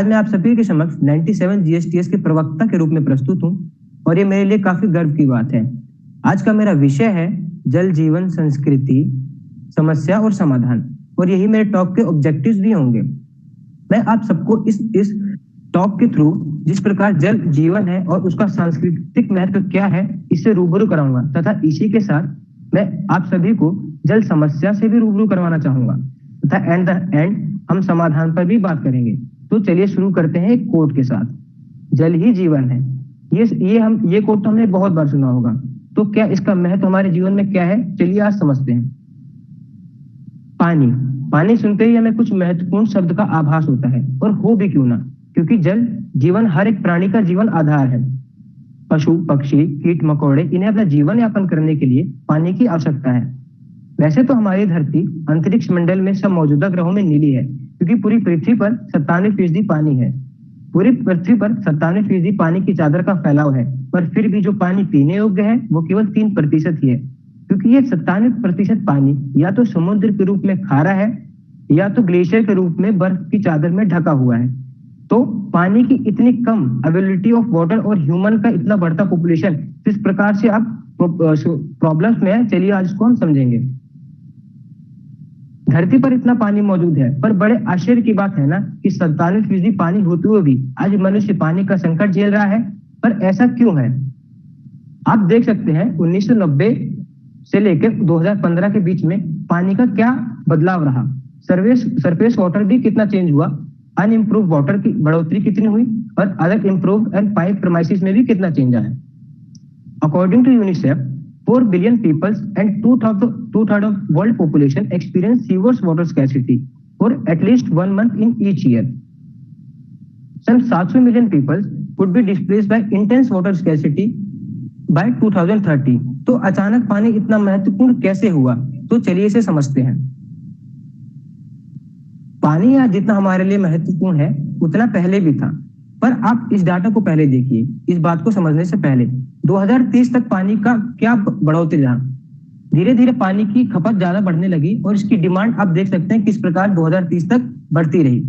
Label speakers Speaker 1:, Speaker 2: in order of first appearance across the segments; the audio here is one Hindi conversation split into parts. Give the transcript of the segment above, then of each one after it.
Speaker 1: आज मैं आप सभी के समक्ष 97 जीएसटीएस के प्रवक्ता के रूप में प्रस्तुत हूं और ये मेरे लिए काफी गर्व की बात है। आज का मेरा विषय है जल जीवन संस्कृति, समस्या और समाधान, और यही मेरे टॉक के ऑब्जेक्टिव्स भी होंगे। मैं आप सबको इस टॉक के थ्रू जिस प्रकार जल जीवन है और उसका सांस्कृतिक महत्व क्या है, इससे रूबरू कराऊंगा तथा इसी के साथ मैं आप सभी को जल समस्या से भी रूबरू करवाना चाहूंगा तथा एट द एंड हम समाधान पर भी बात करेंगे। तो चलिए शुरू करते हैं एक कोट के साथ। जल ही जीवन है। ये कोट तो हमने बहुत बार सुना होगा। तो क्या इसका महत्व हमारे जीवन में क्या है, चलिए आज समझते हैं। पानी सुनते ही हमें कुछ महत्वपूर्ण शब्द का आभास होता है, और हो भी क्यों ना, क्योंकि जल जीवन हर एक प्राणी का जीवन आधार है। पशु पक्षी कीट मकोड़े इन्हें अपना जीवन यापन करने के लिए पानी की आवश्यकता है। वैसे तो हमारी धरती अंतरिक्ष मंडल में सब मौजूदा ग्रहों में नीली है, क्योंकि पूरी पृथ्वी पर 97% पानी है। पूरी पृथ्वी पर 97% पानी की चादर का फैलाव है, पर फिर भी जो पानी पीने योग्य है वो केवल 3% ही है, क्योंकि ये 97% पानी या तो समुद्र के रूप में खारा है या तो ग्लेशियर के रूप में बर्फ की चादर में ढका हुआ है। तो पानी की इतनी कम अवेलेबिलिटी ऑफ वाटर और ह्यूमन का इतना बढ़ता पॉपुलेशन किस प्रकार से अब प्रॉब्लम्स में है, चलिए आज इसको हम समझेंगे। धरती पर इतना पानी मौजूद है, पर बड़े आश्चर्य की बात है ना कि 47% पानी होते हुए भी आज मनुष्य पानी का संकट झेल रहा है। पर ऐसा क्यों है? आप देख सकते हैं 1990 से लेकर 2015 के बीच में पानी का क्या बदलाव रहा। सरफेस वाटर भी कितना चेंज हुआ, अनइम्प्रूव वाटर की बढ़ोतरी कितनी हुई, और other improve and pipe premises में भी कितना चेंज आया। According to UNICEF 4 billion people and two-thirds of world population experience severe water scarcity for at least 1 month in each year. Some 700 million people could be displaced by intense water scarcity by 2030. तो अचानक पानी इतना महत्वपूर्ण कैसे हुआ, तो चलिए इसे समझते हैं। पानी आज जितना हमारे लिए महत्वपूर्ण है उतना पहले भी था, पर आप इस डाटा को पहले देखिए। इस बात को समझने से पहले 2030 तक पानी का क्या बढ़ोतरी रहा। धीरे धीरे पानी की खपत ज्यादा बढ़ने लगी और इसकी डिमांड आप देख सकते हैं किस प्रकार 2030 तक बढ़ती रही।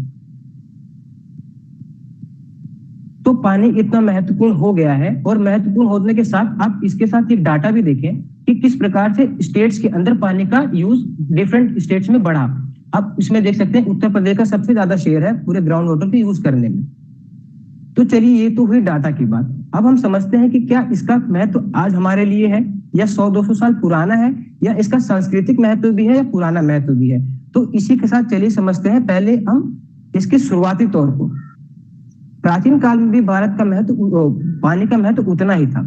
Speaker 1: तो पानी इतना महत्वपूर्ण हो गया है, और महत्वपूर्ण होने के साथ आप इसके साथ एक डाटा भी देखें कि किस प्रकार से स्टेट्स के अंदर पानी का यूज डिफरेंट स्टेट्स में बढ़ा। आप इसमें देख सकते हैं उत्तर प्रदेश का सबसे ज्यादा शेयर है पूरे ग्राउंड वाटर के यूज करने में। तो चलिए ये तो हुई डाटा की बात। अब हम समझते हैं कि क्या इसका महत्व आज हमारे लिए है या 100-200 साल पुराना है, या इसका सांस्कृतिक महत्व भी है या पुराना महत्व भी है। तो इसी के साथ चलिए समझते हैं पहले हम इसके शुरुआती तौर को। प्राचीन काल में भी भारत का महत्व, पानी का महत्व उतना ही था।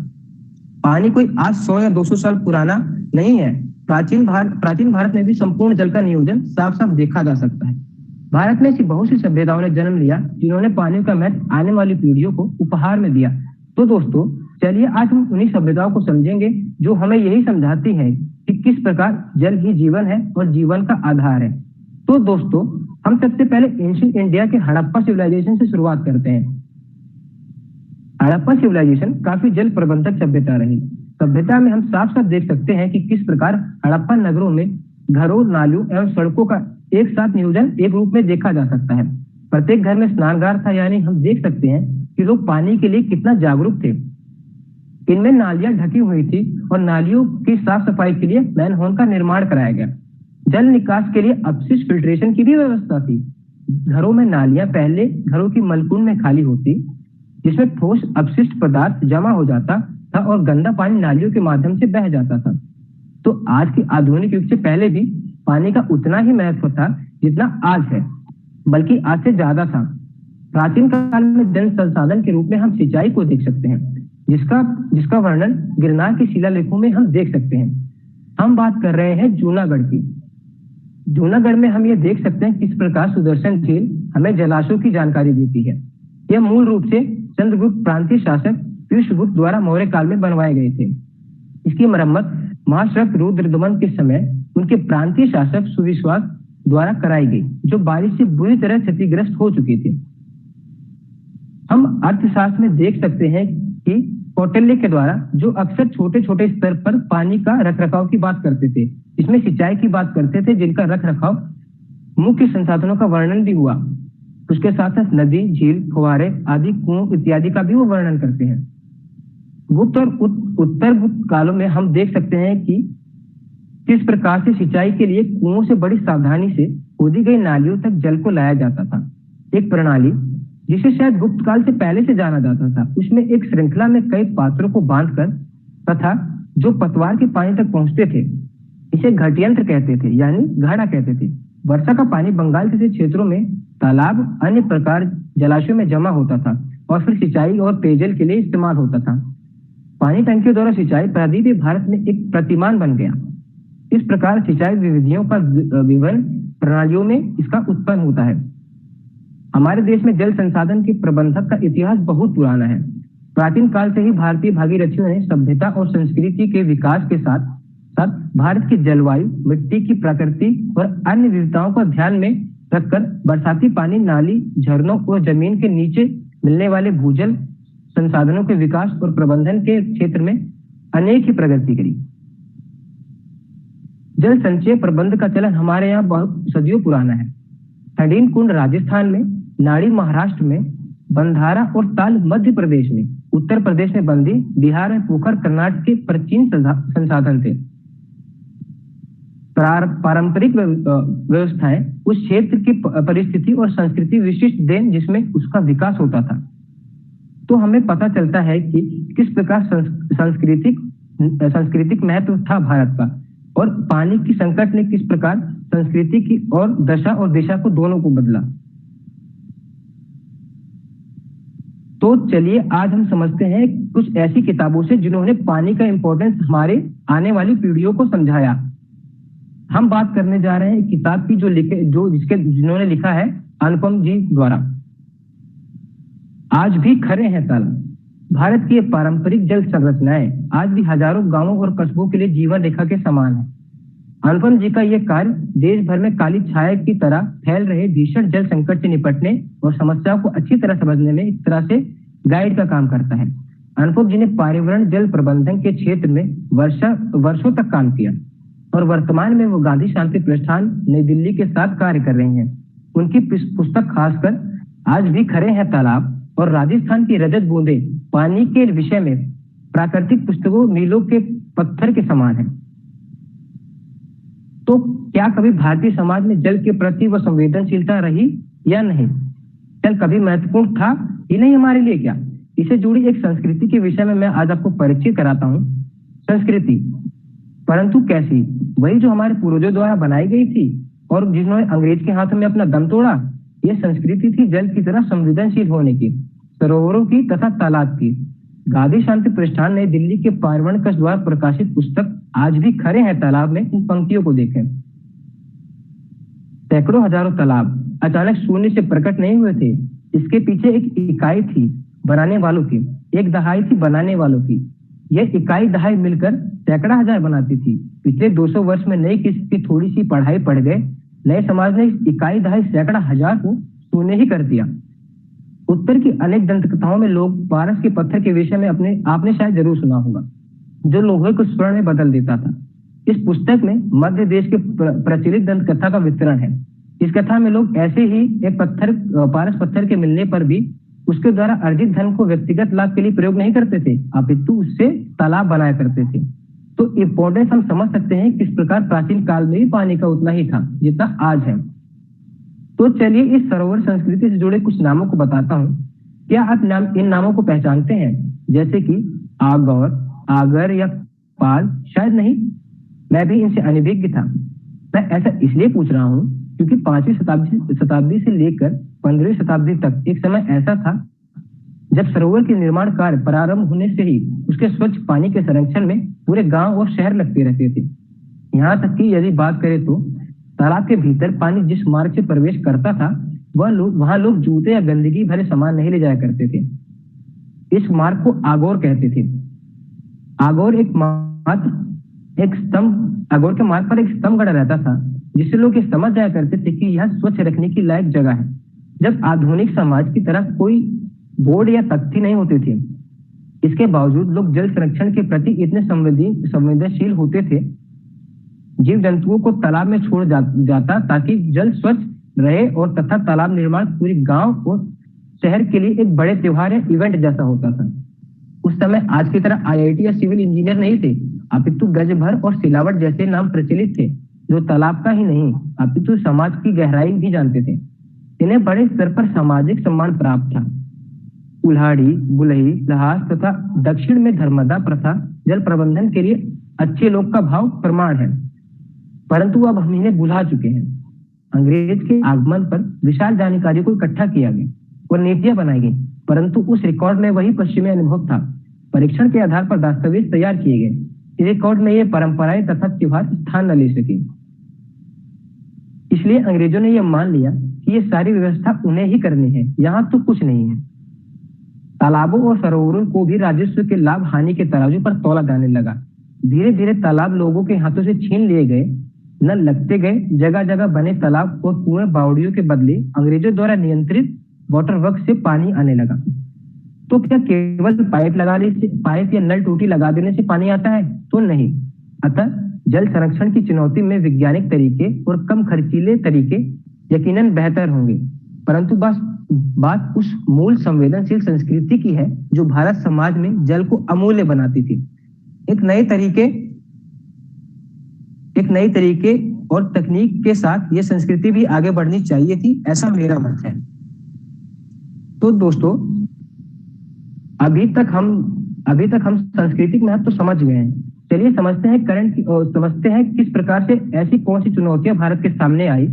Speaker 1: पानी कोई आज 100 या 200 साल पुराना नहीं है। प्राचीन भारत में भी संपूर्ण जल का नियोजन साफ साफ देखा जा सकता है। भारत में ऐसी बहुत सी सभ्यताओं ने जन्म लिया जिन्होंने पानी का महत्व आने वाली पीढ़ियों को उपहार में दिया। तो दोस्तों चलिए आज हम उन्हीं सभ्यताओं को समझेंगे जो हमें यही समझाती है कि किस प्रकार जल ही जीवन है और जीवन का आधार है। तो दोस्तों हम सबसे पहले एंशिएंट इंडिया के हड़प्पा सिविलाइजेशन से शुरुआत करते हैं। हड़प्पा सिविलाइजेशन काफी जल प्रबंधक सभ्यता रही। सभ्यता में हम साफ साफ देख सकते हैं कि किस प्रकार हड़प्पा नगरों में घरों, नालियों एवं सड़कों का एक साथ नियोजन एक रूप में देखा जा सकता है। प्रत्येक घर में स्नानघर था, यानी हम देख सकते हैं कि लोग पानी के लिए कितना जागरूक थे। इनमें नालियां ढकी हुई थी और नालियों की साफ सफाई के लिए मैनहोल का निर्माण कराया गया। जल निकास के लिए अपशिष्ट फिल्ट्रेशन की भी व्यवस्था थी। घरों में नालियां पहले घरों की मलकुंड में खाली होती, जिसमें ठोस अपशिष्ट पदार्थ जमा हो जाता था और गंदा पानी नालियों के माध्यम से बह जाता था। तो आज के आधुनिक युग से पहले भी पानी का उतना ही महत्व था जितना आज है, बल्कि आज से ज्यादा था। प्राचीन काल में जल संसाधन के रूप में हम सिंचाई को देख सकते हैं, जिसका वर्णन गिरनार के शिलालेखों में हम देख सकते हैं। हम बात कर रहे हैं जूनागढ़ की। जूनागढ़ में हम ये देख सकते हैं किस प्रकार सुदर्शन झील हमें जलाशयों की जानकारी देती है। यह मूल रूप से चंद्रगुप्त प्रांतीय शासक पुष्यगुप्त द्वारा मौर्य काल में बनवाए गए थे। इसकी मरम्मत महाश्रक रुद्रदमन के समय उनके प्रांतीय शासक सुविश्वास द्वारा कराई गई, जो बारिश से बुरी तरह क्षतिग्रस्त हो चुके थे। हम अर्थशास्त्र में देख सकते हैं कि कौटिल्य के द्वारा जो अक्सर छोटे छोटे स्तर पर पानी का रखरखाव की बात करते थे, इसमें सिंचाई की बात करते थे, जिनका रखरखाव मुख्य संसाधनों का वर्णन भी हुआ। उसके साथ साथ नदी, झील, फुहारे आदि, कुओं इत्यादि का भी वो वर्णन करते हैं। गुप्त और उत्तर गुप्त कालों में हम देख सकते हैं कि किस प्रकार से सिंचाई के लिए कुओं से बड़ी सावधानी से खोदी गई नालियों तक जल को लाया जाता था। एक प्रणाली जिसे शायद गुप्त काल से पहले से जाना जाता था। उसमें एक श्रृंखला में कई पात्रों को बांधकर तथा जो पतवार के पानी तक पहुंचते थे, इसे घटयंत्र कहते थे, यानी घड़ा कहते थे। वर्षा का पानी बंगाल जैसे क्षेत्रों में तालाब, अन्य प्रकार जलाशयों में जमा होता था और फिर सिंचाई और पेयजल के लिए इस्तेमाल होता था। पानी टंकियों द्वारा सिंचाई प्रायद्वीपीय भारत में एक प्रतिमान बन गया। इस प्रकार सिंचाई विधियों का विवरण प्रणालियों में इसका उत्पन्न होता है। हमारे देश में जल संसाधन के प्रबंधक का इतिहास बहुत पुराना है। प्राचीन काल से ही भारतीय भागीरथियों ने सभ्यता और संस्कृति के विकास के साथ साथ भारत की जलवायु, मिट्टी की प्रकृति और अन्य विविधताओं को ध्यान में रखकर बरसाती पानी, नाली, झरनों और जमीन के नीचे मिलने वाले भूजल संसाधनों के विकास और प्रबंधन के क्षेत्र में अनेक ही प्रगति करी। जल संचय प्रबंध का चलन हमारे यहाँ बहुत सदियों पुराना है। हडीन कुंड राजस्थान में, नाड़ी महाराष्ट्र में, बंधारा और ताल मध्य प्रदेश में, उत्तर प्रदेश में बंदी, बिहार में पोखर, कर्नाटक के प्राचीन संसाधन थे। पारंपरिक व्यवस्थाएं उस क्षेत्र की परिस्थिति और संस्कृति विशिष्ट देन जिसमें उसका विकास होता था। तो हमें पता चलता है कि किस प्रकार सांस्कृतिक महत्व था भारत का, और पानी की संकट ने किस प्रकार संस्कृति की और दशा और दिशा को दोनों को बदला। तो चलिए आज हम समझते हैं कुछ ऐसी किताबों से जिन्होंने पानी का इंपॉर्टेंस हमारे आने वाली पीढ़ियों को समझाया। हम बात करने जा रहे हैं किताब की जिन्होंने लिखा है अनुपम जी द्वारा। आज भी खरे हैं तालाब। भारत की पारंपरिक जल संरचनाएं आज भी हजारों गांवों और कस्बों के लिए जीवन रेखा के समान है। अनुपम जी का यह कार्य देश भर में काली छाया की तरह फैल रहे भीषण जल संकट से निपटने और समस्याओं को अच्छी तरह समझने में एक तरह से गाइड का काम करता है। अनुपम जी ने पर्यावरण जल प्रबंधन के क्षेत्र में वर्षों तक काम किया और वर्तमान में वो गांधी शांति प्रतिष्ठान नई दिल्ली के साथ कार्य कर रहे हैं। उनकी पुस्तक खासकर आज भी खरे हैं तालाब और राजस्थान की रजत बूंदे पानी के विषय में प्राकृतिक पुस्तकों मीलों के पत्थर के समान है। तो क्या कभी भारतीय समाज में जल के प्रति वह संवेदनशीलता रही या नहीं? जल कभी महत्वपूर्ण था ही नहीं हमारे लिए क्या? इसे जुड़ी एक संस्कृति के विषय में मैं आज आपको परिचित कराता हूँ। संस्कृति, परंतु कैसी? वही जो हमारे पूर्वजों द्वारा बनाई गई थी और जिन्होंने अंग्रेज के हाथों में अपना दम तोड़ा। यह संस्कृति थी जल की तरह संवेदनशील होने की, सरोवरों की तथा तालाब की। गांधी शांति प्रतिष्ठान नई दिल्ली के पर्यावरण कश द्वारा प्रकाशित पुस्तक आज भी खरे हैं तालाब में इन पंक्तियों को देखें। सैकड़ों हजारों तालाब अचानक शून्य से प्रकट नहीं हुए थे। इसके पीछे एक इकाई थी बनाने वालों की, एक दहाई थी बनाने वालों की। यह इकाई दहाई मिलकर सैकड़ा हजार बनाती थी। पिछले 200 वर्ष में नई किस्म की थोड़ी सी पढ़ाई पढ़ गए नए समाज ने इकाई दहाई सैकड़ा हजार को शून्य ही कर दिया। उत्तर की अनेक दंत कथाओं में लोग पारस के पत्थर के विषय में आपने शायद जरूर सुना होगा, जो लोहे को स्वर्ण में बदल देता था। इस पुस्तक में मध्य देश के प्रचलित दंत कथा का वितरण है। इस कथा में लोग ऐसे ही एक पारस पत्थर के मिलने पर भी उसके द्वारा अर्जित धन को व्यक्तिगत लाभ के लिए प्रयोग नहीं करते थे, अपितु उससे तालाब बनाया करते थे। तो इंपॉर्टेंस हम समझ सकते हैं किस प्रकार प्राचीन काल में भी पानी का उतना ही था जितना आज है। तो चलिए इस सरोवर संस्कृति से जुड़े कुछ नामों को बताता हूँ। क्या आप इन नामों को पहचानते हैं? जैसे कि आगौर, आगर या पाल? शायद नहीं, मैं भी इनसे अनभिज्ञ था। मैं ऐसा इसलिए पूछ रहा हूँ क्योंकि 5वीं शताब्दी से लेकर 15वीं शताब्दी तक एक समय ऐसा था जब सरोवर के निर्माण कार्य प्रारंभ होने से ही उसके स्वच्छ पानी के संरक्षण में पूरे गांव और शहर लगते रहते थे। यहाँ तक कि यदि बात करें तो तालाब के भीतर पानी जिस मार्ग से प्रवेश करता था वहां लोग जूते या गंदगी भरे सामान नहीं ले जाया करते थे। इस मार्ग को आगोर कहते थे। आगोर के मार्ग पर एक स्तंभ गड़ा रहता था जिससे लोग ये समझ जाया करते थे कि यह स्वच्छ रखने की लायक जगह है। जब आधुनिक समाज की तरह कोई बोर्ड या तख्ती नहीं होते थे, इसके बावजूद लोग जल संरक्षण के प्रति इतने संवेदनशील होते थे। जीव जंतुओं को तालाब में छोड़ जाता ताकि जल स्वच्छ रहे और तथा तालाब निर्माण पूरी गांव और शहर के लिए एक बड़े त्योहार या इवेंट जैसा होता था। उस समय आज की तरह आईआईटी या सिविल इंजीनियर नहीं थे, अपितु गज भर और सिलावट जैसे नाम प्रचलित थे, जो तालाब का ही नहीं अपितु समाज की गहराई भी जानते थे। इन्हें बड़े स्तर पर सामाजिक सम्मान प्राप्त था। उल्हाड़ी, बुलही, लहास तथा दक्षिण में धर्मदा प्रथा जल प्रबंधन के लिए अच्छे लोग का भाव प्रमाण है, परंतु अब हम इन्हें भुला चुके हैं। अंग्रेज के आगमन पर विशाल जानकारी को इकट्ठा किया गया और नीतियां बनाई गई, परंतु उस रिकॉर्ड में वही पश्चिमी अनुभव था। परीक्षण के आधार पर दस्तावेज तैयार किए गए, इस रिकॉर्ड में ये परंपराएं तथा त्योहार स्थान न ले सके। इसलिए अंग्रेजों ने यह मान लिया कि ये सारी व्यवस्था उन्हें ही करनी है, यहाँ तो कुछ नहीं है। तालाबों और सरोवरों को भी राजस्व के लाभ हानि के तराजू पर तौला जाने लगा। धीरे धीरे तालाब लोगों के हाथों से छीन लिए गए, न लगते गए। जगह जगह बने तालाब और कुएं बावड़ियों के बदले अंग्रेजों द्वारा नियंत्रित वाटर वर्क से पानी आने लगा। तो क्या केवल पाइप या नल टूटी लगा देने से पानी आता है? तो नहीं। अतः जल संरक्षण की चुनौती में वैज्ञानिक तरीके और कम खर्चीले तरीके यकीनन बेहतर होंगे, परंतु बस बात उस मूल संवेदनशील संस्कृति की है जो भारत समाज में जल को अमूल्य बनाती थी। एक नई तरीके और तकनीक के साथ ये संस्कृति भी आगे बढ़नी चाहिए थी, ऐसा मेरा मत है। तो दोस्तों, अभी तक हम सांस्कृतिक महत्व तो समझ गए हैं। चलिए समझते हैं किस प्रकार से ऐसी कौन सी चुनौतियां भारत के सामने आई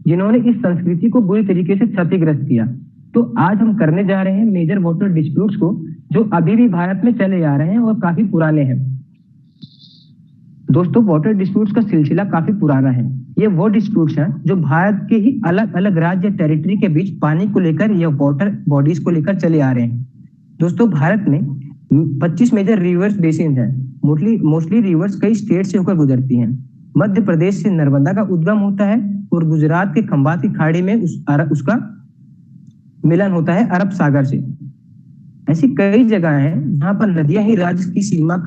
Speaker 1: जिन्होंने इस संस्कृति को बुरी तरीके से क्षतिग्रस्त किया। तो आज हम करने जा रहे हैं मेजर वाटर डिस्प्यूट्स को, जो अभी भी भारत में चले आ रहे हैं और काफी पुराने हैं। दोस्तों, वाटर डिस्प्यूट्स का सिलसिला काफी पुराना है। ये वो डिस्प्यूट्स हैं जो भारत के ही अलग अलग राज्य टेरिटरी के बीच पानी को लेकर या वाटर बॉडीज को लेकर चले आ रहे हैं। दोस्तों, भारत में 25 मेजर रिवर्स बेसिन हैं। मोस्टली रिवर्स कई स्टेट से होकर गुजरती हैं। मध्य प्रदेश से नर्मदा का उद्गम होता है और गुजरात के खंबात की खाड़ी में उसका मिलन होता है अरब सागर से। ऐसी कई जगह हैं जहां पर नदियां ही राज्य की सीमा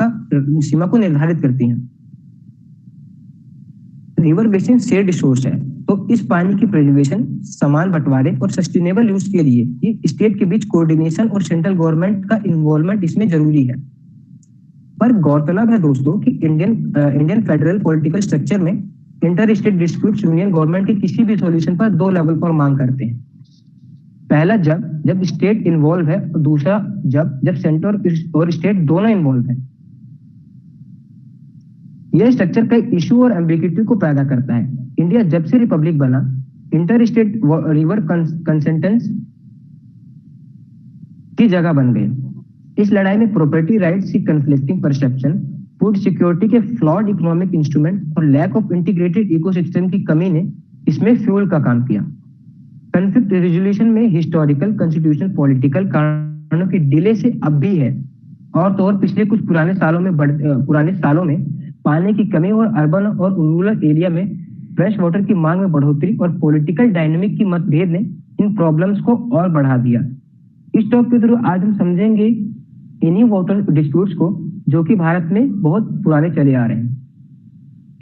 Speaker 1: को निर्धारित करती हैं। रिवर बेसिन शेयर्ड रिसोर्स है, तो इस पानी की प्रिजर्वेशन, समान बंटवारे और सस्टेनेबल यूज के लिए ये स्टेट के बीच कोऑर्डिनेशन और सेंट्रल गवर्नमेंट का इन्वॉल्वमेंट इसमें जरूरी है। पर गौरतलब है दोस्तों कि इंडियन फेडरल पॉलिटिकल स्ट्रक्चर में inter state disputes union government के किसी भी सॉल्यूशन पर 2 लेवल पर मांग करते हैं। पहला जब स्टेट इन्वॉल्व है, और दूसरा जब सेंटर और स्टेट दोनों इन्वॉल्व है। यह स्ट्रक्चर कई इशू और एम्बिग्यूटी को पैदा करता है। इंडिया जब से रिपब्लिक बना, इंटर स्टेट रिवर कंसेंटेंस की जगह बन गए। इस लड़ाई में प्रॉपर्टी राइट्स की कन्फ्लिक्टिंग परसेप्शन, फूड सिक्योरिटी के फ्लॉड इकोनॉमिक इंस्ट्रूमेंट और लैक ऑफ इंटीग्रेटेड इकोसिस्टम की कमी ने इसमें फ्यूल का काम किया। कॉन्फ्लिक्ट रेजोल्यूशन में हिस्टोरिकल, कॉन्स्टिट्यूशनल, पॉलिटिकल कारणों की डिले से अब भी है, और तो और पिछले कुछ पुराने सालों में पानी की कमी और अर्बन और रूरल एरिया में फ्रेश वाटर की मांग में बढ़ोतरी और पॉलिटिकल डायनेमिक की मतभेद ने इन प्रॉब्लम्स को और बढ़ा दिया। इस टॉपिक के थ्रू आज हम समझेंगे इन्हीं वाटर डिस्प्यूट्स को, जो कि भारत में बहुत पुराने चले आ रहे हैं।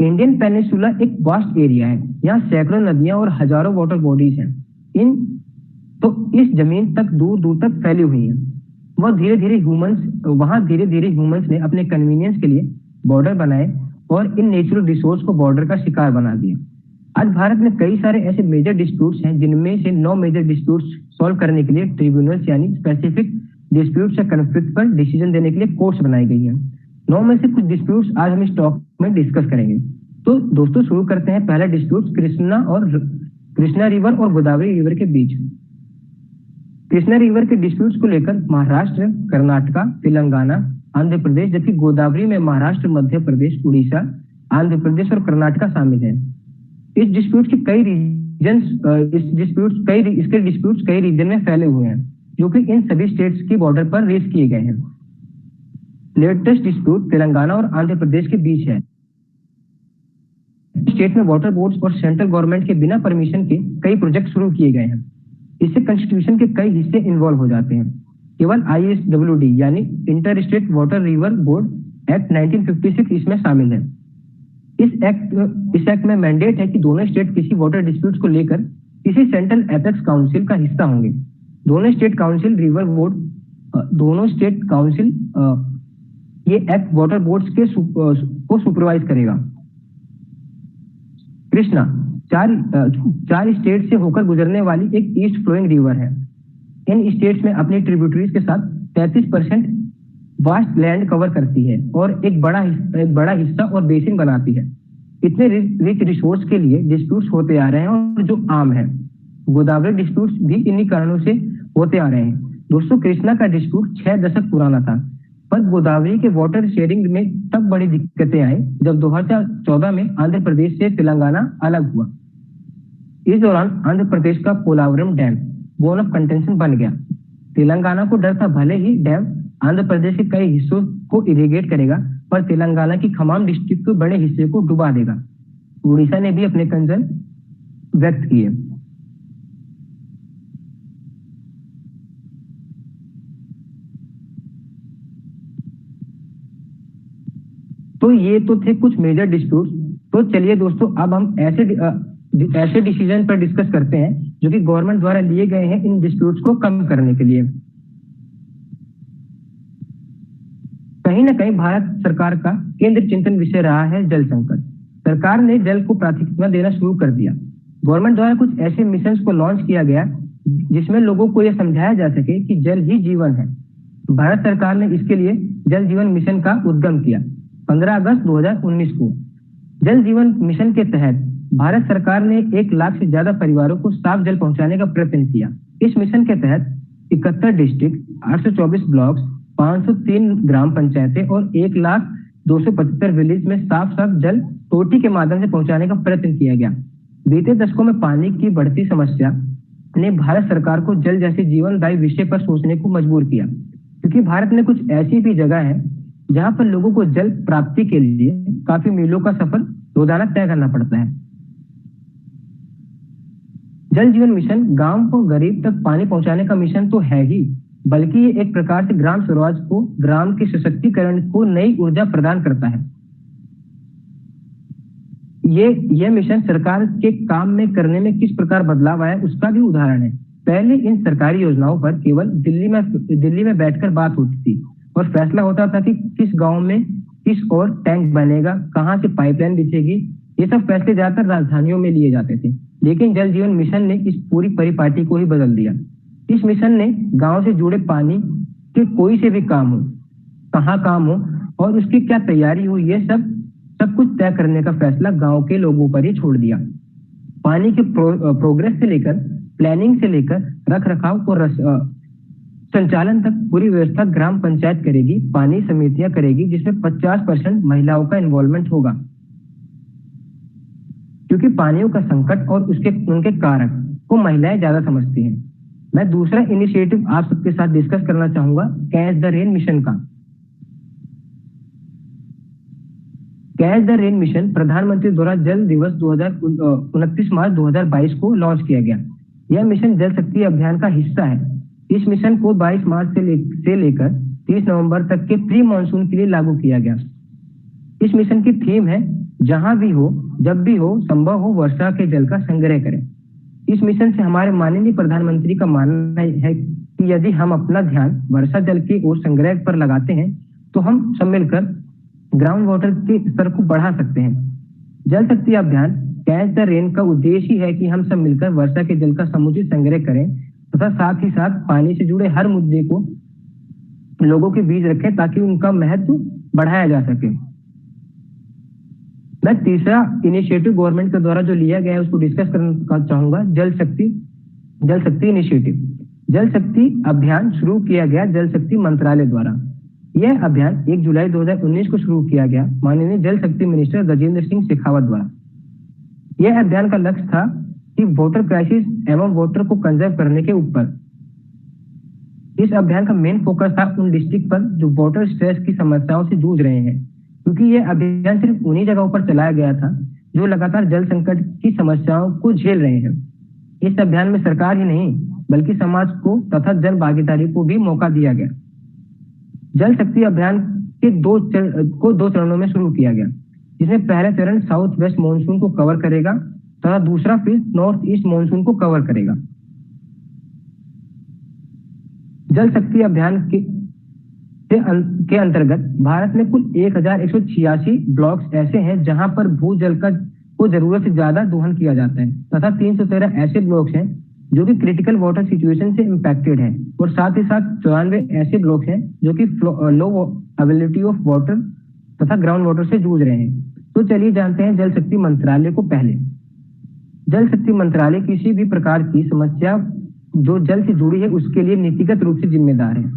Speaker 1: इंडियन पेनिनसुला एक वास्ट एरिया है। यहाँ सैकड़ों नदियां और हजारों वाटर बॉडीज हैं। इस जमीन तक दूर दूर तक फैली हुई है। वहां धीरे धीरे ह्यूमंस ने अपने कन्वीनियंस के लिए बॉर्डर बनाए और इन नेचुरल रिसोर्स को बॉर्डर का शिकार बना दिया। आज भारत में कई सारे ऐसे मेजर डिस्प्यूट्स हैं, जिनमें से 9 मेजर डिस्प्यूट्स सॉल्व करने के लिए ट्रिब्यूनल्स यानी स्पेसिफिक डिस्प्यूट्स या कन्फ्लिक्ट पर डिसीजन देने के लिए कोर्ट्स बनाई गई हैं। 9 में से कुछ डिस्प्यूट्स आज हम इस टॉक में डिस्कस करेंगे। तो दोस्तों, शुरू करते हैं। पहला डिस्प्यूट कृष्णा रिवर और गोदावरी रिवर के बीच। कृष्णा रिवर के डिस्प्यूट्स को लेकर महाराष्ट्र, कर्नाटका, तेलंगाना, आंध्र प्रदेश, जबकि गोदावरी में महाराष्ट्र, मध्य प्रदेश, उड़ीसा, आंध्र प्रदेश और कर्नाटका शामिल है। इस डिस्प्यूट के कई डिस्प्यूट्स कई रीजन में फैले हुए हैं, जो कि इन सभी स्टेट्स की बॉर्डर पर रेस किए गए हैं। लेटेस्ट डिस्प्यूट तेलंगाना और आंध्र प्रदेश के बीच है। स्टेट में वाटर बोर्ड्स और सेंट्रल गवर्नमेंट के बिना परमिशन के कई प्रोजेक्ट शुरू किए गए हैं। इससे कॉन्स्टिट्यूशन के कई हिस्से इन्वॉल्व हो जाते हैं। केवल ISWD यानी inter state water river board act 1956 इसमें शामिल है। इस एक्ट में मैंडेट है कि दोनों स्टेट किसी वाटर डिस्प्यूट को लेकर किसी सेंट्रल एपेक्स काउंसिल का हिस्सा होंगे। दोनों स्टेट काउंसिल रिवर बोर्ड दोनों स्टेट काउंसिल ये एक्ट वाटर बोर्ड्स के को सुपरवाइज करेगा। कृष्णा चार स्टेट से होकर गुजरने वाली एक ईस्ट फ्लोइंग रिवर है। इन स्टेट्स में अपनी ट्रिब्यूटरीज के साथ 33% वास्ट लैंड कवर करती है और एक बड़ा हिस्सा और बेसिन बनाती है। इतने रिच रिसोर्स के लिए डिस्प्यूट्स होते आ रहे हैं और जो आम है, गोदावरी डिस्प्यूट्स भी इन्हीं कारणों से होते आ रहे हैं। दोस्तों, कृष्णा का डिस्प्यूट 6 दशक पुराना था, पर गोदावरी के वाटर शेयरिंग में तब बड़ी दिक्कतें आई जब 2014 में आंध्र प्रदेश से तेलंगाना अलग हुआ। इस दौरान आंध्र प्रदेश का Polavaram dam bone of contention बन गया। तेलंगाना को डर था भले ही डैम आंध्र प्रदेश के कई हिस्सों को इरिगेट करेगा, पर तेलंगाना की खमाम डिस्ट्रिक्ट के बड़े हिस्से को डुबा देगा। उड़ीसा ने भी अपने कंसर्न व्यक्त किए। तो ये तो थे कुछ मेजर डिस्प्यूट्स। तो चलिए दोस्तों, अब हम ऐसे डिसीजन पर डिस्कस करते हैं जो कि गवर्नमेंट द्वारा लिए गए हैं इन डिस्प्यूट्स को कम करने के लिए। कहीं ना कहीं भारत सरकार का केंद्र चिंतन विषय रहा है जल संकट। सरकार ने जल को प्राथमिकता देना शुरू कर दिया। गवर्नमेंट द्वारा कुछ ऐसे मिशन को लॉन्च किया गया जिसमें लोगों को यह समझाया जा सके कि जल ही जीवन है। भारत सरकार ने इसके लिए जल जीवन मिशन का उद्गम किया 15 अगस्त 2019 को। जल जीवन मिशन के तहत भारत सरकार ने 1 लाख से ज्यादा परिवारों को साफ जल पहुंचाने का प्रयत्न किया। इस मिशन के तहत 71 डिस्ट्रिक्ट, 824 ब्लॉक्स, 503 ग्राम पंचायतें और 1,275 विलेज में साफ जल टोटी के माध्यम से पहुंचाने का प्रयत्न किया गया। बीते दशकों में पानी की बढ़ती समस्या ने भारत सरकार को जल जैसे जीवनदायी विषय पर सोचने को मजबूर किया, क्योंकि भारत में कुछ ऐसी भी जगह है जहां पर लोगों को जल प्राप्ति के लिए काफी मीलों का सफर रोजाना तय करना पड़ता है। जल जीवन मिशन गांव को गरीब तक पानी पहुंचाने का मिशन तो है ही, बल्कि ये एक प्रकार से ग्राम स्वराज को, ग्राम के सशक्तिकरण को नई ऊर्जा प्रदान करता है। ये मिशन सरकार के काम में करने में किस प्रकार बदलाव आया उसका भी उदाहरण है। पहले इन सरकारी योजनाओं पर केवल दिल्ली में बैठकर बात होती थी और फैसला होता था कि किस गांव में किस और टैंक बनेगा, कहां से पाइपलाइन बिछेगी। ये सब फैसले ज्यादातर राजधानियों में लिए जाते थे, लेकिन जल जीवन मिशन ने इस पूरी परिपाटी को ही बदल दिया। इस मिशन ने गांव से जुड़े पानी के कोई से भी काम हो, कहाँ काम हो और उसकी क्या तैयारी हो, ये सब कुछ तय करने का फैसला गांव के लोगों पर ही छोड़ दिया। पानी के प्रोग्रेस से लेकर, प्लानिंग से लेकर, रख रखाव और संचालन तक पूरी व्यवस्था ग्राम पंचायत करेगी, पानी समितियां करेगी, जिसमें 50% महिलाओं का इन्वॉल्वमेंट होगा, क्योंकि पानियों का संकट और उनके कारक को महिलाएं ज्यादा समझती हैं। मैं दूसरा इनिशिएटिव आप सबके साथ डिस्कस करना चाहूंगा, कैच द रेन मिशन का। कैच द रेन मिशन प्रधानमंत्री द्वारा जल दिवस 29 मार्च 2022 को लॉन्च किया गया। यह मिशन जल शक्ति अभियान का हिस्सा है। इस मिशन को 22 मार्च से लेकर 30 नवंबर तक के प्री मानसून के लिए लागू किया गया। इस मिशन की थीम है, जहां भी हो, जब भी हो, संभव हो, वर्षा के जल का संग्रह करें। इस मिशन से हमारे माननीय प्रधानमंत्री का मानना है कि यदि हम अपना ध्यान वर्षा जल के और संग्रह पर लगाते हैं तो हम सब मिलकर ग्राउंड वाटर के स्तर को बढ़ा सकते हैं। जल शक्ति अभियान कैच द रेन का उद्देश्य ही है कि हम सब मिलकर वर्षा के जल का समुचित संग्रह करें तथा साथ ही साथ पानी से जुड़े हर मुद्दे को लोगों के बीच रखें ताकि उनका महत्व बढ़ाया जा सके। मैं तीसरा इनिशिएटिव गवर्नमेंट के द्वारा जो लिया गया है उसको डिस्कस करना चाहूंगा, जल शक्ति इनिशिएटिव। जल शक्ति अभियान शुरू किया गया जल शक्ति मंत्रालय द्वारा। यह अभियान 1 जुलाई 2019 को शुरू किया गया माननीय जल शक्ति मिनिस्टर गजेंद्र सिंह शेखावत द्वारा। यह अभियान का लक्ष्य था कि वाटर क्राइसिस एवं वाटर को कंजर्व करने के ऊपर। इस अभियान का मेन फोकस था उन डिस्ट्रिक्ट पर जो वाटर स्ट्रेस की समस्याओं से जूझ रहे हैं, क्योंकि यह अभियान सिर्फ उन्हीं जगहों पर चलाया गया था जो लगातार जल संकट की समस्याओं को झेल रहे हैं। इस अभियान में सरकार ही नहीं बल्कि समाज को तथा जन भागीदारी को भी मौका दिया गया। जल शक्ति अभियान के दो चरणों में शुरू किया गया, जिसमें पहला चरण साउथ वेस्ट मानसून को कवर करेगा तथा दूसरा फेज नॉर्थ ईस्ट मानसून को कवर करेगा। जल शक्ति अभियान के अंतर्गत भारत में कुल 1186 ब्लॉक्स ऐसे हैं जहां पर भूजल को जरूरत से ज्यादा दोहन किया जाता है तथा 313 ऐसे ब्लॉक्स हैं जो कि क्रिटिकल वाटर सिचुएशन से इम्पैक्टेड है और साथ ही साथ 94 ऐसे ब्लॉक्स हैं जो कि लो अवेलेबिलिटी ऑफ वाटर तथा ग्राउंड वाटर से जूझ रहे हैं। तो चलिए जानते हैं जल शक्ति मंत्रालय को। पहले जल शक्ति मंत्रालय किसी भी प्रकार की समस्या जो जल से जुड़ी है उसके लिए नीतिगत रूप से जिम्मेदार है।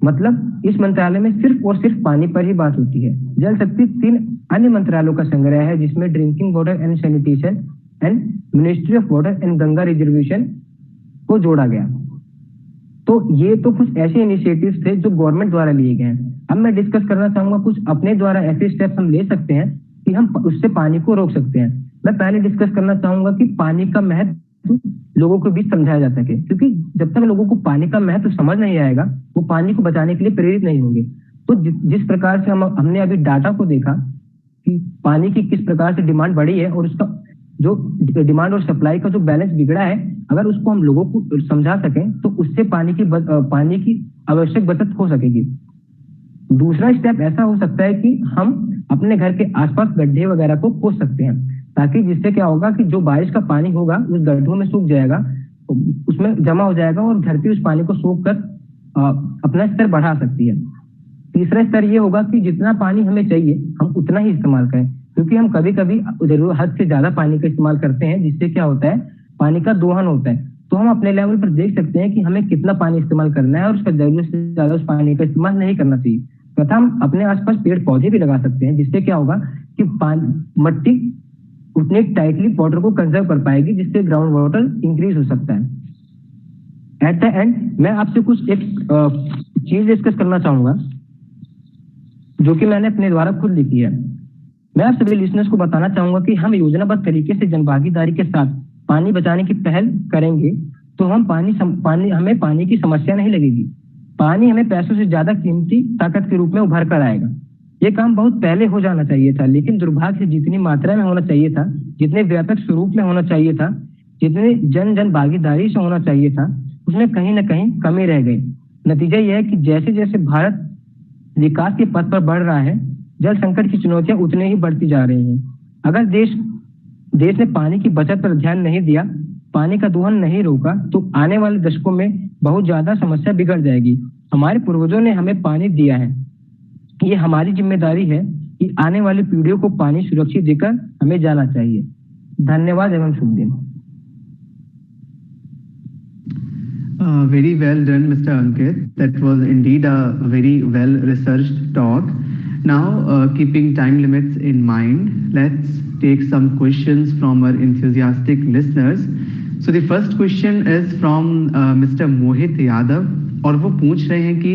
Speaker 1: मतलब इस मंत्रालय में सिर्फ और सिर्फ पानी पर ही बात होती है। जल शक्ति 3 अन्य मंत्रालयों का संग्रह है जिसमें drinking water and sanitation and ministry of water and Ganga reservation को जोड़ा गया। तो ये तो कुछ ऐसे इनिशिएटिव्स थे जो गवर्नमेंट द्वारा लिए गए हैं। अब मैं डिस्कस करना चाहूंगा कुछ अपने द्वारा ऐसे स्टेप्स हम ले सकते हैं कि हम उससे पानी को रोक सकते हैं। मैं पहले डिस्कस करना चाहूंगा कि पानी का महत्व लोगों के बीच समझाया जा सके, क्योंकि जब तक लोगों को पानी का महत्व समझ नहीं आएगा वो पानी को बचाने के लिए प्रेरित नहीं होंगे। तो जिस प्रकार से हमने अभी डाटा को देखा कि पानी की किस प्रकार से डिमांड बढ़ी है और उसका जो डिमांड और सप्लाई का जो बैलेंस बिगड़ा है, अगर उसको हम लोगों को समझा सकें तो उससे पानी की आवश्यक बचत हो सकेगी। दूसरा स्टेप ऐसा हो सकता है कि हम अपने घर के आसपास गड्ढे वगैरह को खोद सकते हैं, ताकि जिससे क्या होगा कि जो बारिश का पानी होगा उस गड्ढों में सूख जाएगा, उसमें जमा हो जाएगा और धरती उस पानी को सोख कर अपना स्तर बढ़ा सकती है। तीसरा स्तर ये होगा कि जितना पानी हमें चाहिए हम उतना ही इस्तेमाल करें, क्योंकि हम कभी कभी जरूर हद से ज्यादा पानी का इस्तेमाल करते हैं जिससे क्या होता है पानी का दोहन होता है। तो हम अपने लेवल पर देख सकते हैं कि हमें कितना पानी इस्तेमाल करना है और उसका जरूरत से ज्यादा उस पानी का इस्तेमाल नहीं करना चाहिए। तथा हम अपने आसपास पेड़ पौधे भी लगा सकते हैं जिससे क्या होगा कि मट्टी उतने टाइटली वाटर को कंजर्व कर पाएगी, जिससे ग्राउंड वाटर इंक्रीज हो सकता है। एट द एंड मैं आपसे कुछ एक चीज डिस्कस करना चाहूंगा जो कि मैंने अपने द्वारा खुद लिखी है। मैं आप सभी लिसनर्स को बताना चाहूंगा कि हम योजनाबद्ध तरीके से जनभागीदारी के साथ पानी बचाने की पहल करेंगे तो हमें पानी की समस्या नहीं लगेगी। पानी हमें पैसों से ज्यादा कीमती ताकत के रूप में उभर कर आएगा। ये काम बहुत पहले हो जाना चाहिए था, लेकिन दुर्भाग्य से जितनी मात्रा में होना चाहिए था, जितने व्यापक स्वरूप में होना चाहिए था, जितने जन भागीदारी से होना चाहिए था, उसमें कहीं ना कहीं कमी रह गई। नतीजा यह है कि जैसे जैसे भारत विकास के पथ पर बढ़ रहा है, जल संकट की चुनौतियां उतने ही बढ़ती जा रही हैं। अगर देश ने पानी की बचत पर ध्यान नहीं दिया, पानी का दोहन नहीं रोका, तो आने वाले दशकों में बहुत ज्यादा समस्या बिगड़ जाएगी। हमारे पूर्वजों ने हमें पानी दिया है, ये हमारी जिम्मेदारी है कि आने वाली पीढ़ियों को पानी सुरक्षित देकर हमें जाना चाहिए। धन्यवाद एवं शुभ दिन।
Speaker 2: Very well done, Mr. Ankit. That was indeed a very well researched talk. Now, keeping time limits in mind, let's take some questions from our enthusiastic listeners. So the first question is from Mr. Mohit Yadav, और वो पूछ रहे हैं कि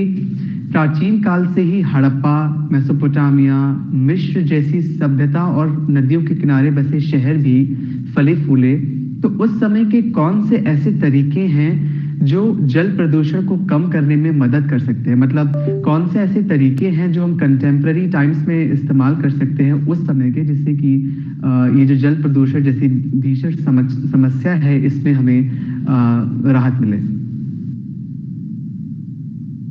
Speaker 2: प्राचीन काल से ही हड़प्पा, मेसोपोटामिया, मिस्र जैसी सभ्यता और नदियों के किनारे बसे शहर भी फले फूले, तो उस समय के कौन से ऐसे तरीके हैं जो जल प्रदूषण को कम करने में मदद कर सकते हैं? मतलब कौन से ऐसे तरीके हैं जो हम कंटेम्प्रेरी टाइम्स में इस्तेमाल कर सकते हैं उस समय के, जिससे कि ये जो जल प्रदूषण जैसी भीषण समस्या है इसमें हमें राहत मिले?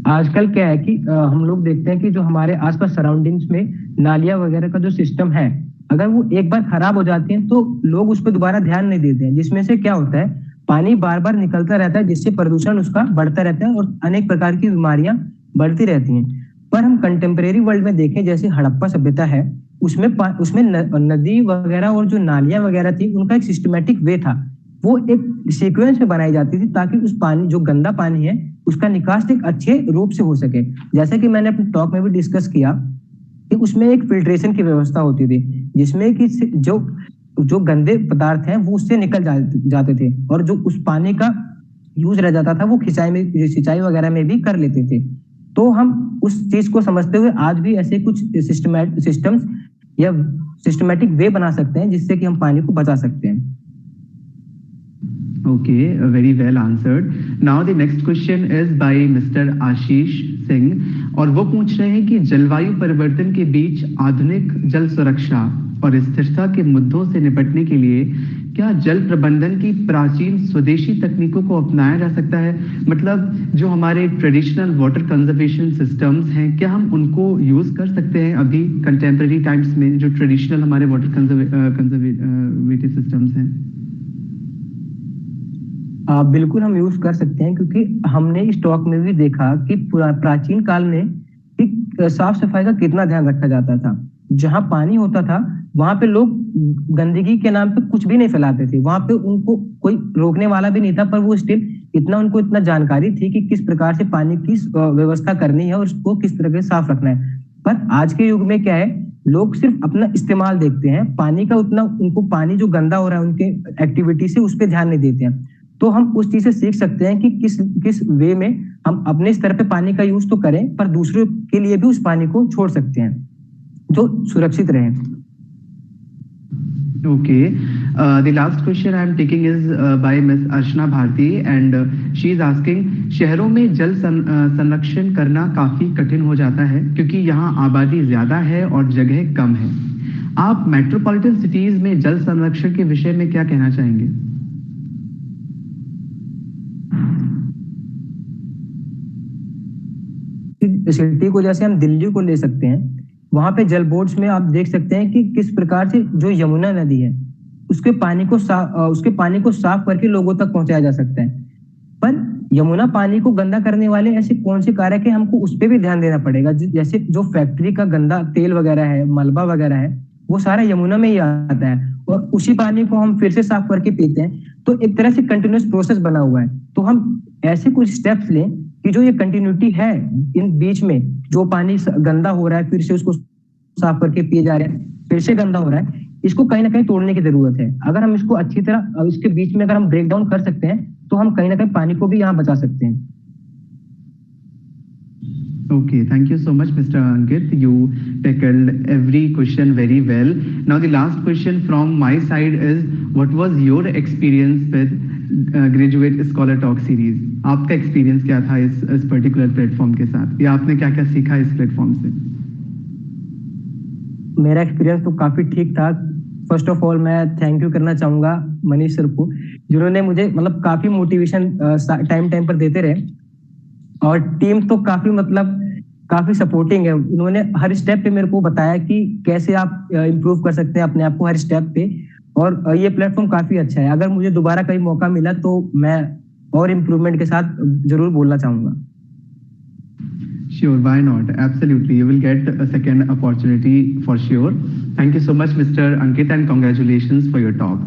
Speaker 1: आजकल क्या है कि हम लोग देखते हैं कि जो हमारे आसपास सराउंडिंग्स में नालियां वगैरह का जो सिस्टम है, अगर वो एक बार खराब हो जाती हैं तो लोग उस पर दोबारा ध्यान नहीं देते हैं, जिसमें से क्या होता है पानी बार बार निकलता रहता है, जिससे प्रदूषण उसका बढ़ता रहता है और अनेक प्रकार की बीमारियां बढ़ती रहती हैं। पर हम कंटेम्प्रेरी वर्ल्ड में देखें, जैसे हड़प्पा सभ्यता है, उसमें नदी वगैरह और जो नालियां वगैरह थी उनका एक सिस्टमेटिक वे था। वो एक सीक्वेंस में बनाई जाती थी ताकि उस पानी जो गंदा पानी है उसका निकास एक अच्छे रूप से हो सके। जैसे कि मैंने अपने टॉक में भी डिस्कस किया कि उसमें एक फिल्ट्रेशन की व्यवस्था होती थी, जिसमें कि जो गंदे पदार्थ हैं वो उससे निकल जाते थे और जो उस पानी का यूज रह जाता था वो सिंचाई वगैरह में भी कर लेते थे। तो हम उस चीज को समझते हुए आज भी ऐसे कुछ सिस्टम्स या सिस्टमेटिक वे बना सकते हैं जिससे कि हम पानी को बचा सकते हैं।
Speaker 2: Okay, very well answered. Now the next question is by Mr. Ashish Singh और वो पूछ रहे हैं कि जलवायु परिवर्तन के बीच आधुनिक जल सुरक्षा और स्थिरता के मुद्दों से निपटने के लिए क्या जल प्रबंधन की प्राचीन स्वदेशी तकनीकों को अपनाया जा सकता है? मतलब जो हमारे ट्रेडिशनल वाटर कंजर्वेशन सिस्टम्स हैं, क्या हम उनको यूज कर सकते हैं अभी कंटेम्प्रेरी टाइम्स में, जो ट्रेडिशनल हमारे वाटर कंजर्वेटिव सिस्टम्स हैं?
Speaker 1: बिल्कुल हम यूज कर सकते हैं, क्योंकि हमने इस टॉक में भी देखा कि प्राचीन काल में साफ सफाई का कितना ध्यान रखा जाता था। जहां पानी होता था वहां पे लोग गंदगी के नाम पे कुछ भी नहीं फैलाते थे, वहां पे उनको कोई रोकने वाला भी नहीं था, पर वो स्टिल उनको इतना जानकारी थी कि किस प्रकार से पानी की व्यवस्था करनी है और उसको किस तरह से साफ रखना है। पर आज के युग में क्या है, लोग सिर्फ अपना इस्तेमाल देखते हैं, पानी का उतना उनको पानी जो गंदा हो रहा है उनके एक्टिविटी से उस पर ध्यान नहीं देते हैं। तो हम उस चीज से सीख सकते हैं कि किस वे में हम अपने स्तर पे पानी का यूज तो करें, पर दूसरों के लिए भी उस पानी को छोड़ सकते हैं जो सुरक्षित रहे।
Speaker 2: Okay, the last question I am taking is by Miss Archana Bharti and she is asking, शहरों में जल संरक्षण करना काफी कठिन हो जाता है क्योंकि यहाँ आबादी ज्यादा है और जगह कम है। आप मेट्रोपॉलिटन सिटीज में जल संरक्षण के विषय में क्या कहना चाहेंगे?
Speaker 1: सिटी को जैसे हम दिल्ली को ले सकते हैं, वहां पे जल बोर्ड्स में आप देख सकते हैं कि किस प्रकार से जो यमुना नदी है उसके पानी को साफ करके लोगों तक पहुंचाया जा सकता है। पर यमुना पानी को गंदा करने वाले ऐसे कौन से कारक है, हमको उस पर भी ध्यान देना पड़ेगा। जैसे जो फैक्ट्री का गंदा तेल वगैरह है, मलबा वगैरह है, वो सारा यमुना में ही आता है और उसी पानी को हम फिर से साफ करके पीते हैं। तो एक तरह से कंटिन्यूअस प्रोसेस बना हुआ है। तो हम ऐसे कुछ स्टेप्स लें कि जो ये कंटिन्यूटी है इन बीच में, जो पानी गंदा हो रहा है फिर से उसको साफ करके पिए जा रहे हैं, फिर से गंदा हो रहा है, इसको कहीं ना कहीं तोड़ने की जरूरत है। अगर हम इसको अच्छी तरह इसके बीच में अगर हम ब्रेक डाउन कर सकते हैं तो हम कहीं ना कहीं पानी को भी यहाँ बचा सकते हैं।
Speaker 2: Okay, thank you so much, Mr. Ankit. You tackled every question very well. Now, the last question from my side is, what was your experience with Graduate Scholar Talk series? आपका experience क्या था इस particular platform के साथ, या आपने क्या क्या सीखा इस platform से?
Speaker 1: मेरा एक्सपीरियंस तो काफी ठीक था। फर्स्ट ऑफ ऑल मैं थैंक यू करना चाहूंगा मनीष सर को, जिन्होंने मुझे मतलब काफी मोटिवेशन टाइम पर देते रहे, और टीम तो काफी सपोर्टिंग है। उन्होंने हर स्टेप पे मेरे को बताया कि कैसे आप इम्प्रूव कर सकते हैं अपने आप को हर स्टेप पे, और ये प्लेटफॉर्म काफी अच्छा है। अगर मुझे दोबारा कहीं मौका मिला तो मैं और इम्प्रूवमेंट के साथ जरूर बोलना चाहूंगा।
Speaker 2: Sure, why not? Absolutely, you will get a second opportunity for sure. Thank you so much, Mr. Ankit, and congratulations for your talk.